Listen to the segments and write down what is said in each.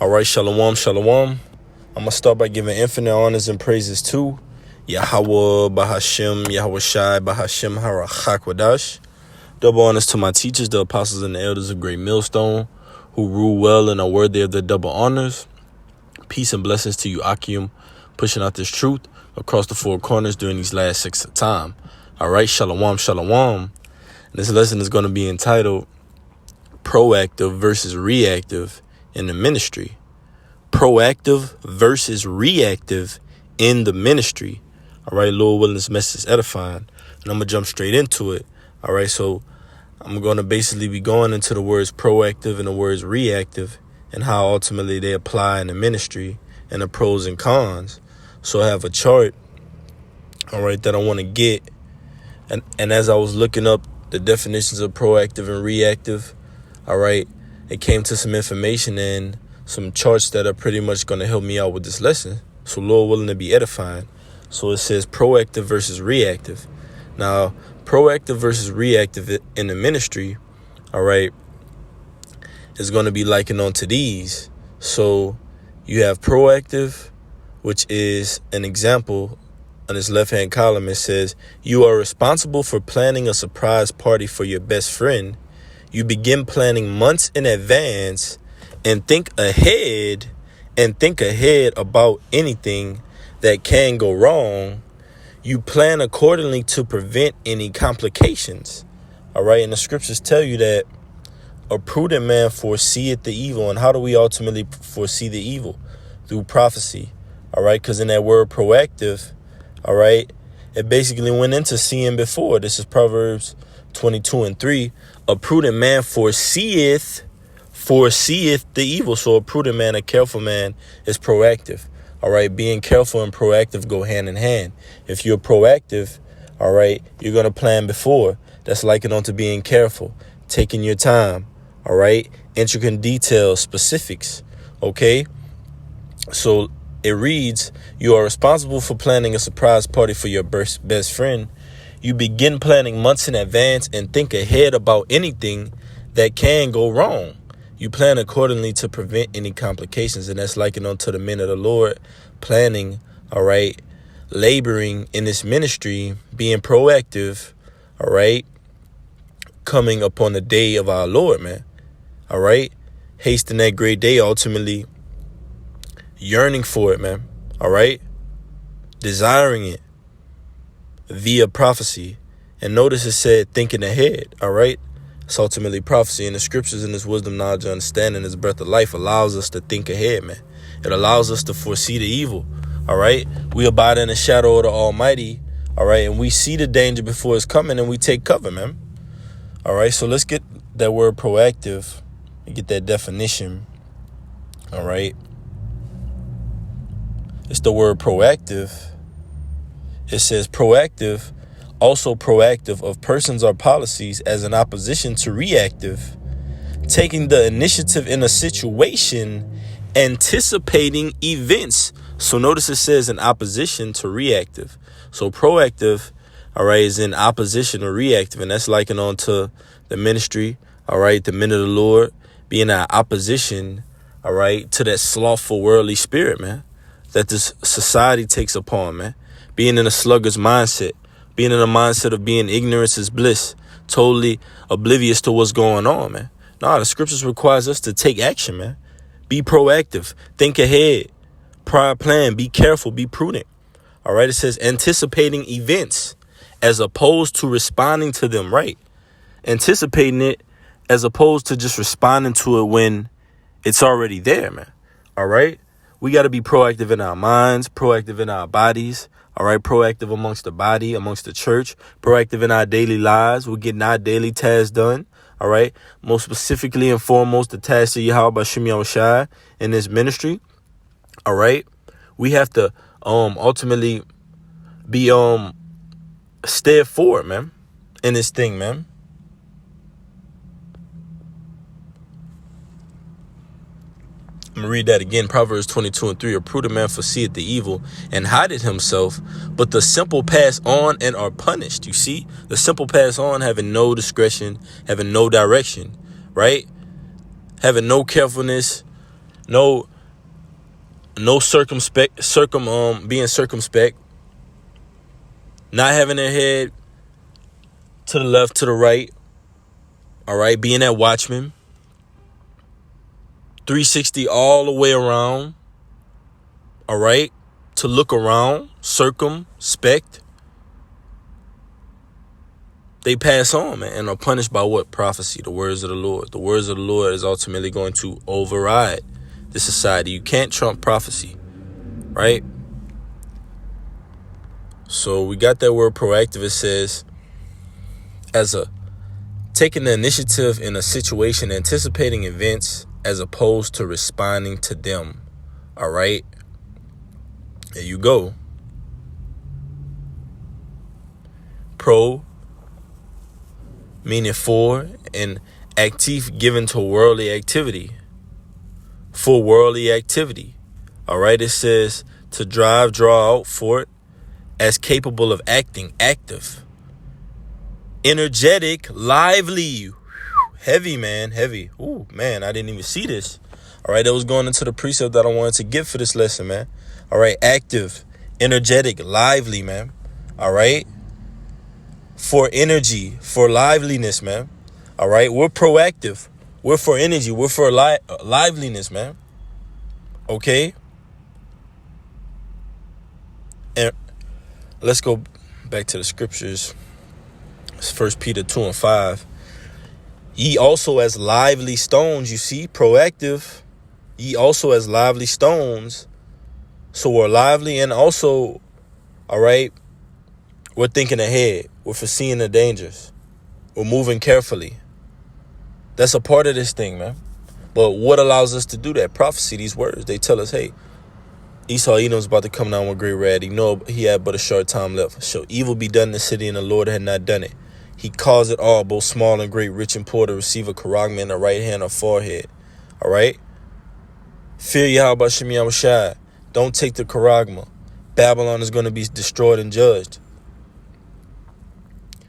All right, shalom, shalom. I'm going to start by giving infinite honors and praises to Yahweh, Bahashem, Yahweh Shai, Bahashem, Harachakwadash. Double honors to my teachers, the apostles and the elders of Great Millstone, who rule well and are worthy of their double honors. Peace and blessings to you, Akim, pushing out this truth across the four corners during these last 6 of time. All right, shalom, shalom. This lesson is going to be entitled Proactive versus Reactive in the Ministry. Proactive versus reactive in the ministry. All right, Lord willing, this message is edifying. And I'm going to jump straight into it. All right, so I'm going to basically be going into the words proactive and the words reactive and how ultimately they apply in the ministry and the pros and cons. So I have a chart, all right, that I want to get. And as I was looking up the definitions of proactive and reactive, all right, it came to some information and some charts that are pretty much going to help me out with this lesson. So Lord willing to be edifying. So it says proactive versus reactive. Now, proactive versus reactive in the ministry, all right, is going to be likened on to these. So you have proactive, which is an example on this left-hand column. It says, you are responsible for planning a surprise party for your best friend. You begin planning months in advance and think ahead about anything that can go wrong. You plan accordingly to prevent any complications. All right. And the scriptures tell you that a prudent man foreseeth the evil. And how do we ultimately foresee the evil? Through prophecy. All right. Because in that word proactive, all right, it basically went into seeing before. This is Proverbs 22:3. A prudent man foreseeth the evil. So a prudent man, a careful man, is proactive. All right. Being careful and proactive go hand in hand. If you're proactive, all right, you're going to plan before. That's likened on to being careful, taking your time. All right. Intricate details, specifics. OK, so it reads, you are responsible for planning a surprise party for your best friend. You begin planning months in advance and think ahead about anything that can go wrong. You plan accordingly to prevent any complications. And that's likened unto the men of the Lord planning, all right, laboring in this ministry, being proactive, all right, coming upon the day of our Lord, man. All right. Hasting that great day, ultimately yearning for it, man. All right. Desiring it via prophecy. And notice it said thinking ahead. All right. It's ultimately prophecy. And the scriptures and this wisdom, knowledge, understanding, this breath of life allows us to think ahead, man. It allows us to foresee the evil. All right. We abide in the shadow of the Almighty. All right. And we see the danger before it's coming and we take cover, man. All right. So let's get that word proactive and get that definition. All right. It's the word proactive. It says proactive, also proactive of persons or policies as an opposition to reactive, taking the initiative in a situation, anticipating events. So notice it says in opposition to reactive. So proactive, all right, is in opposition to reactive. And that's likened on to the ministry, all right, the men of the Lord being in opposition, all right, to that slothful worldly spirit, man, that this society takes upon, man. Being in a sluggish mindset, being in a mindset of being ignorance is bliss, totally oblivious to what's going on, man. Nah, the scriptures requires us to take action, man. Be proactive, think ahead, prior plan, be careful, be prudent. All right, it says anticipating events as opposed to responding to them, right? Anticipating it as opposed to just responding to it when it's already there, man. All right. We got to be proactive in our minds, proactive in our bodies. All right. Proactive amongst the body, amongst the church, proactive in our daily lives. We're getting our daily tasks done. All right. Most specifically and foremost, the task of Yahweh Shemi Shai in this ministry. All right. We have to ultimately be stead forward, man, in this thing, man. I'm going to read that again. Proverbs 22:3. A prudent man foreseeth the evil and hideth himself, but the simple pass on and are punished. You see, the simple pass on, having no discretion, having no direction, right? Having no carefulness, no No being circumspect, not having their head to the left, to the right. All right, being that watchman, 360 all the way around. All right, to look around, circumspect. They pass on, man, and are punished by what? Prophecy, the words of the Lord. The words of the Lord is ultimately going to override the society. You can't trump prophecy, right? So we got that word proactive. It says, taking the initiative in a situation, anticipating events as opposed to responding to them. All right, there you go. Pro, meaning for, and active, given to worldly activity. For worldly activity. All right, it says to drive, draw out for it, as capable of acting, active. Energetic, lively. Heavy, man, heavy. Ooh, man, I didn't even see this. All right, that was going into the precept that I wanted to get for this lesson, man. All right, active, energetic, lively, man. All right. For energy, for liveliness, man. All right, we're proactive. We're for energy. We're for liveliness, man. Okay. And let's go back to the scriptures. It's 1 Peter 2:5. Ye also as lively stones, you see, proactive. Ye also as lively stones. So we're lively, and also, all right, we're thinking ahead. We're foreseeing the dangers. We're moving carefully. That's a part of this thing, man. But what allows us to do that? Prophecy, these words. They tell us, hey, Esau, Edom's about to come down with great wrath. He know he had but a short time left. Shall evil be done in the city, and the Lord had not done it. He caused it all, both small and great, rich and poor, to receive a charagma in the right hand or forehead. All right? Fear Yahweh Shem Yahushai. Don't take the charagma. Babylon is going to be destroyed and judged.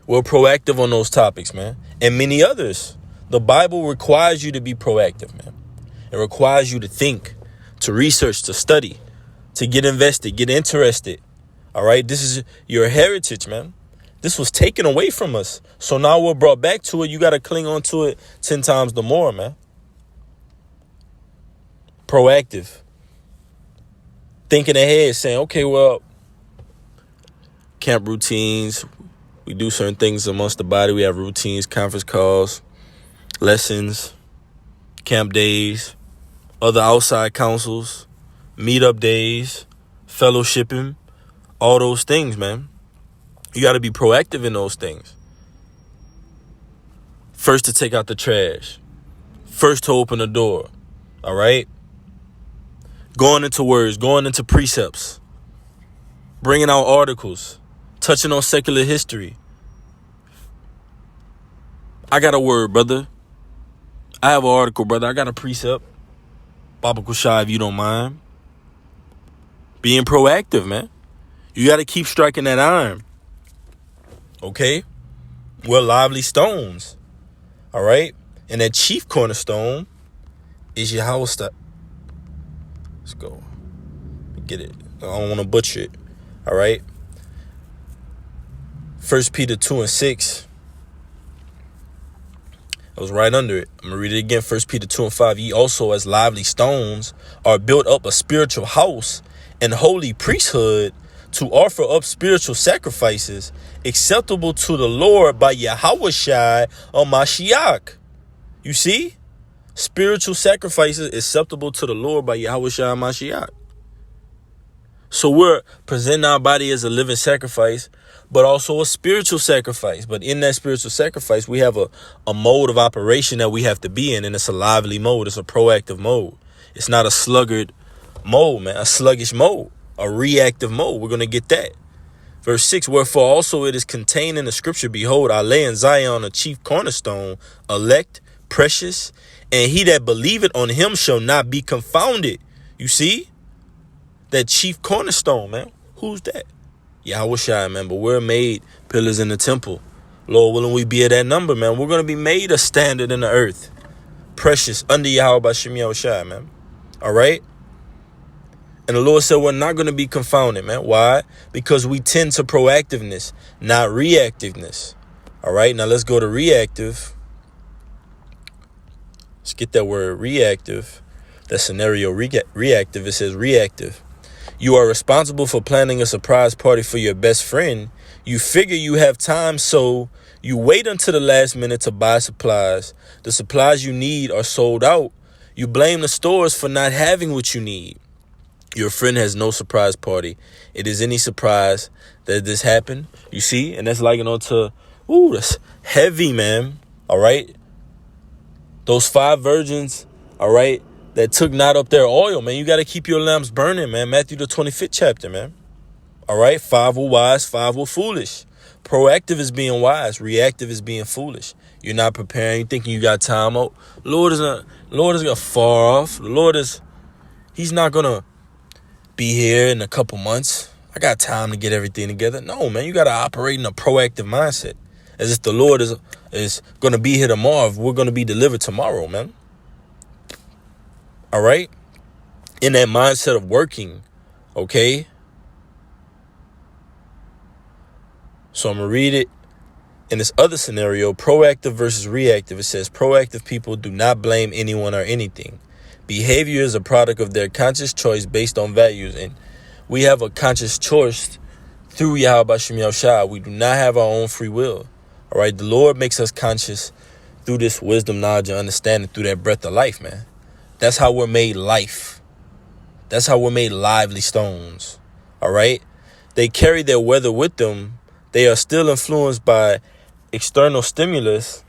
We're proactive on those topics, man. And many others. The Bible requires you to be proactive, man. It requires you to think, to research, to study, to get invested, get interested. All right? This is your heritage, man. This was taken away from us. So now we're brought back to it. You got to cling on to it 10 times the more, man. Proactive. Thinking ahead, saying, okay, well, camp routines. We do certain things amongst the body. We have routines, conference calls, lessons, camp days, other outside councils, meetup days, fellowshipping, all those things, man. You got to be proactive in those things. First to take out the trash. First to open the door. All right? Going into words, going into precepts, bringing out articles, touching on secular history. I got a word, brother. I have an article, brother. I got a precept. Baba Kushai, if you don't mind. Being proactive, man. You got to keep striking that iron. Okay? We're lively stones. All right? And that chief cornerstone is Yahweh. Let's go. Get it. I don't want to butcher it. All right? 1 Peter 2:6. I was right under it. I'm going to read it again. 1 Peter 2:5. Ye also as lively stones are built up a spiritual house and holy priesthood to offer up spiritual sacrifices acceptable to the Lord by Yahushua or Mashiach. You see? Spiritual sacrifices acceptable to the Lord by Yahushua and Mashiach. So we're presenting our body as a living sacrifice, but also a spiritual sacrifice. But in that spiritual sacrifice, we have a mode of operation that we have to be in, and it's a lively mode. It's a proactive mode. It's not a sluggard mode, man, a sluggish mode, a reactive mode. We're going to get that. Verse 6, wherefore also it is contained in the scripture, behold, I lay in Zion a chief cornerstone, elect, precious, and he that believeth on him shall not be confounded. You see? That chief cornerstone, man. Who's that? Yahushua, man. But we're made pillars in the temple. Lord willing, we be at that number, man. We're going to be made a standard in the earth. Precious under Yahweh by Shem Yahushua, man. All right? And the Lord said we're not going to be confounded, man. Why? Because we tend to proactiveness, not reactiveness. All right, now let's go to reactive. Let's get that word reactive. That scenario reactive. It says reactive. You are responsible for planning a surprise party for your best friend. You figure you have time, so you wait until the last minute to buy supplies. The supplies you need are sold out. You blame the stores for not having what you need. Your friend has no surprise party. It is any surprise that this happened. You see? And that's likened on to, that's heavy, man. All right? Those 5 virgins, all right, that took not up their oil, man. You got to keep your lamps burning, man. Matthew the 25th chapter, man. All right? 5 were wise, 5 were foolish. Proactive is being wise. Reactive is being foolish. You're not preparing. You're thinking you got time out. Lord is not far off. The Lord is, he's not going to be here in a couple months. I got time to get everything together. No, man, you got to operate in a proactive mindset. As if the Lord is going to be here tomorrow. If we're going to be delivered tomorrow, man. All right? In that mindset of working, okay? So I'm going to read it. In this other scenario, proactive versus reactive, it says proactive people do not blame anyone or anything. Behavior is a product of their conscious choice based on values. And we have a conscious choice through Yahweh B'Shem Yahushua. We do not have our own free will. All right. The Lord makes us conscious through this wisdom, knowledge, and understanding through that breath of life, man. That's how we're made life. That's how we're made lively stones. All right. They carry their weather with them. They are still influenced by external stimulus.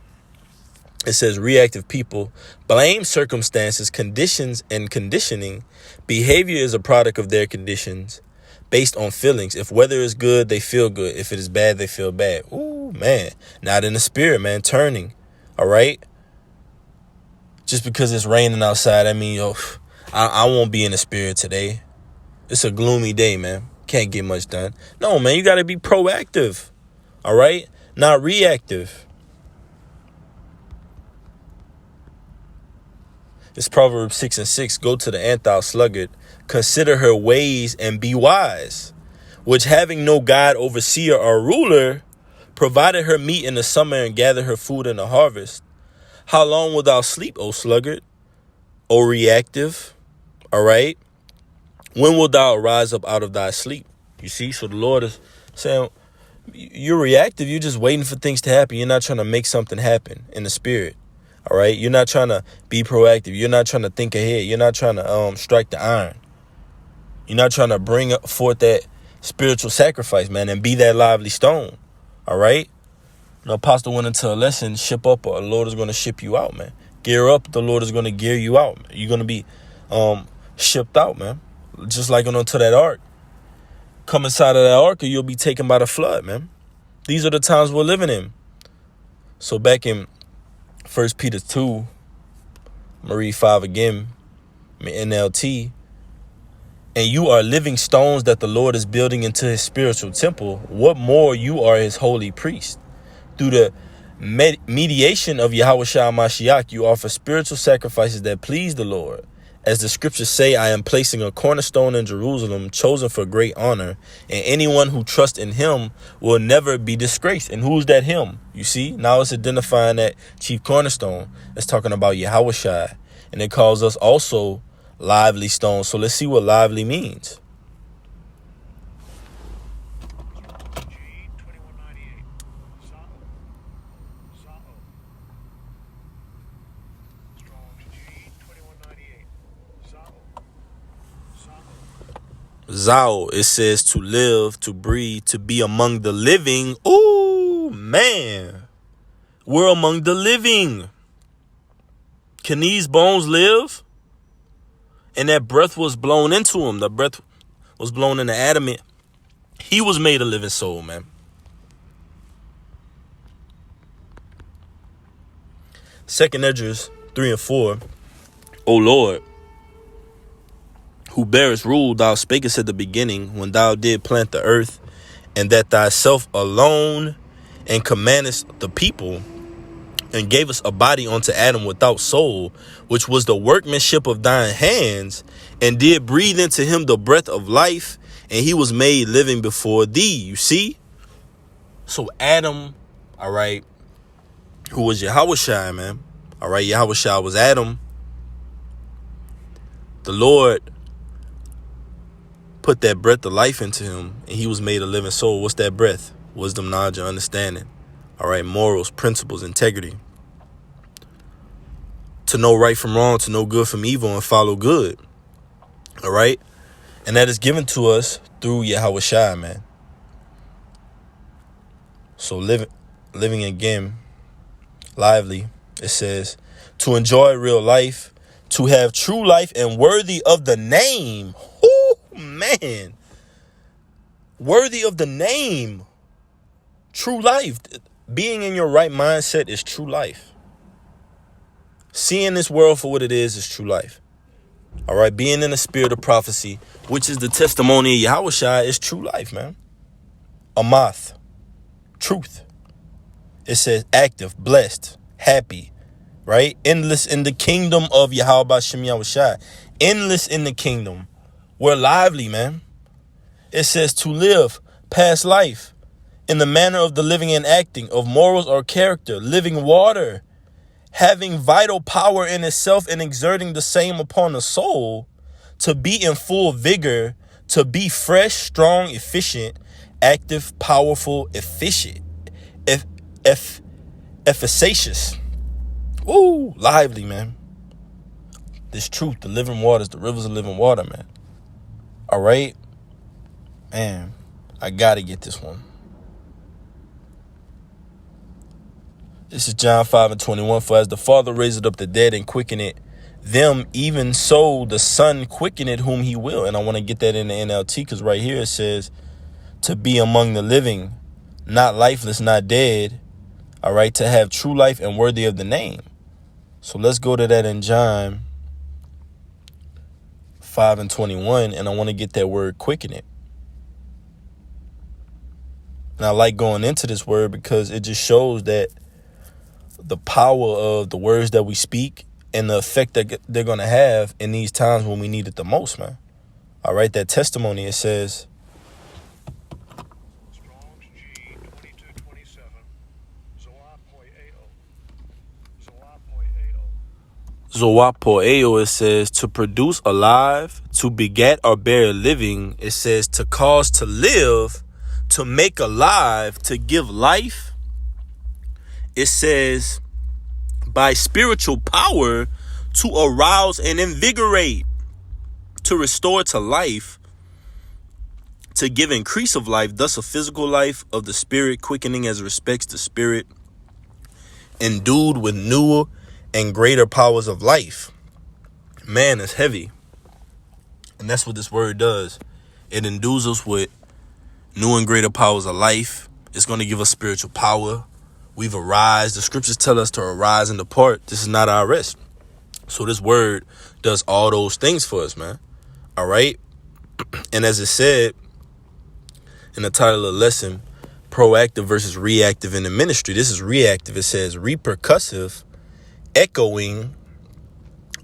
It says reactive people blame circumstances, conditions, and conditioning. Behavior is a product of their conditions based on feelings. If weather is good, they feel good. If it is bad, they feel bad. Ooh, man. Not in the spirit, man. Turning. All right. Just because it's raining outside, I mean, I won't be in the spirit today. It's a gloomy day, man. Can't get much done. No, man, you got to be proactive. All right. Not reactive. It's Proverbs 6:6. Go to the anthile sluggard. Consider her ways and be wise. Which having no God, overseer, or ruler, provided her meat in the summer and gathered her food in the harvest. How long wilt thou sleep, O sluggard? O reactive. All right. When wilt thou rise up out of thy sleep? You see, so the Lord is saying, you're reactive. You're just waiting for things to happen. You're not trying to make something happen in the spirit. All right. You're not trying to be proactive. You're not trying to think ahead. You're not trying to strike the iron. You're not trying to bring forth that spiritual sacrifice, man, and be that lively stone. All right. The apostle went into a lesson, ship up, or the Lord is going to ship you out, man. Gear up. The Lord is going to gear you out. Man. You're going to be shipped out, man. Just like onto that ark. Come inside of that ark or you'll be taken by the flood, man. These are the times we're living in. So back in 1 Peter 2, I'm going to read 5 again, NLT. And you are living stones that the Lord is building into his spiritual temple. What more, you are his holy priest. Through the mediation of Yahweh Shah Mashiach, you offer spiritual sacrifices that please the Lord. As the scriptures say, I am placing a cornerstone in Jerusalem, chosen for great honor, and anyone who trusts in him will never be disgraced. And who's that him? You see, now it's identifying that chief cornerstone. It's talking about Yahweh Shai, and it calls us also lively stones. So let's see what lively means. Zao, it says to live, to breathe, to be among the living. Ooh, man. We're among the living. Can these bones live? And that breath was blown into him. The breath was blown into Adam. He was made a living soul, man. Second Esdras 3 and 4. O Lord, who bearest rule, thou spakest at the beginning, when thou did plant the earth, and that thyself alone, and commandest the people. and gave us a body unto Adam without soul, which was the workmanship of thine hands, and did breathe into him the breath of life, and he was made living before thee. You see? So Adam, all right, who was Yahushua, man. All right, Yahushua was Adam. The Lord put that breath of life into him, and he was made a living soul. What's that breath? Wisdom, knowledge, and understanding. All right, morals, principles, integrity. To know right from wrong, to know good from evil, and follow good. All right? And that is given to us through Yahushua, man. So living again, lively, it says, to enjoy real life, to have true life and worthy of the name. Oh, man. Worthy of the name. True life. Being in your right mindset is true life. Seeing this world for what it is true life. All right. Being in the spirit of prophecy, which is the testimony of Yahushua, is true life, man. Amath. Truth. It says active, blessed, happy, right? Endless in the kingdom of Yahweh Shem Yahushua. Endless in the kingdom. We're lively, man. It says to live past life in the manner of the living and acting of morals or character, living water, having vital power in itself and exerting the same upon the soul, to be in full vigor, to be fresh, strong, efficient, active, powerful, efficient, efficacious. Ooh, lively, man. This truth, the living waters, the rivers of living water, man. All right? Man, I gotta get this one. This is John 5:21. For as the Father raised up the dead and quickened it, them even so the Son quickened it whom he will. And I want to get that in the NLT, because right here it says to be among the living, not lifeless, not dead. All right, to have true life and worthy of the name. So let's go to that in John 5:21, and I want to get that word quicken it. And I like going into this word because it just shows that the power of the words that we speak and the effect that they're going to have in these times when we need it the most, man. All right, that testimony, it says, Zoapoeo, it says, to produce alive, to beget or bear living. It says to cause to live, to make alive, to give life. It says by spiritual power, to arouse and invigorate, to restore to life, to give increase of life, thus a physical life of the spirit, quickening as respects the spirit, endued with newer and greater powers of life. Man, it's heavy. And that's what this word does. It endues us with new and greater powers of life. It's going to give us spiritual power. We've arise. The scriptures tell us to arise and depart. This is not our rest. So this word does all those things for us, man. All right. And as it said in the title of the lesson, proactive versus reactive in the ministry. This is reactive. It says repercussive, echoing,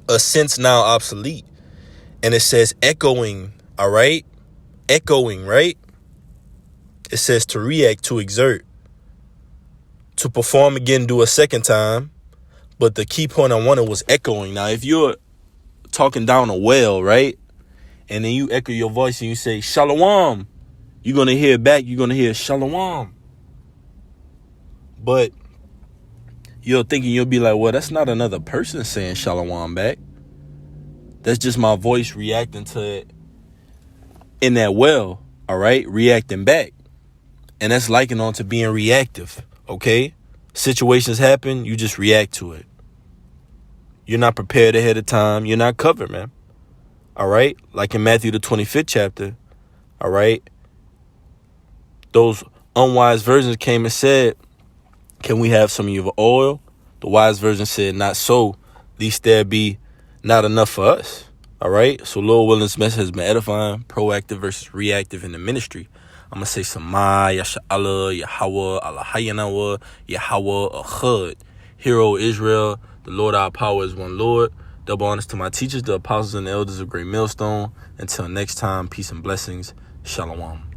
a sense now obsolete. And it says echoing. All right. Echoing, right? It says to react, to exert, to perform again, do a second time. But the key point I wanted was echoing. Now, if you're talking down a well, right, and then you echo your voice and you say, Shalom, you're going to hear back. You're going to hear Shalom. But you're thinking, you'll be like, well, that's not another person saying Shalom back. That's just my voice reacting to it in that well, all right, reacting back. And that's likened on to being reactive, okay? Situations happen, you just react to it. You're not prepared ahead of time. You're not covered, man. All right? Like in Matthew, the 25th chapter, all right? Those unwise virgins came and said, can we have some of your oil? The wise virgin said, not so, lest there be not enough for us. All right? So Lord willing, this message has been edifying, proactive versus reactive in the ministry. I'm going to say Sama, Yasha Allah, Yahweh, Allah Hayanawa, Yahweh, Ahud. Hear, O Israel, the Lord our power is one Lord. Double honors to my teachers, the apostles and the elders of Great Millstone. Until next time, peace and blessings. Shalom.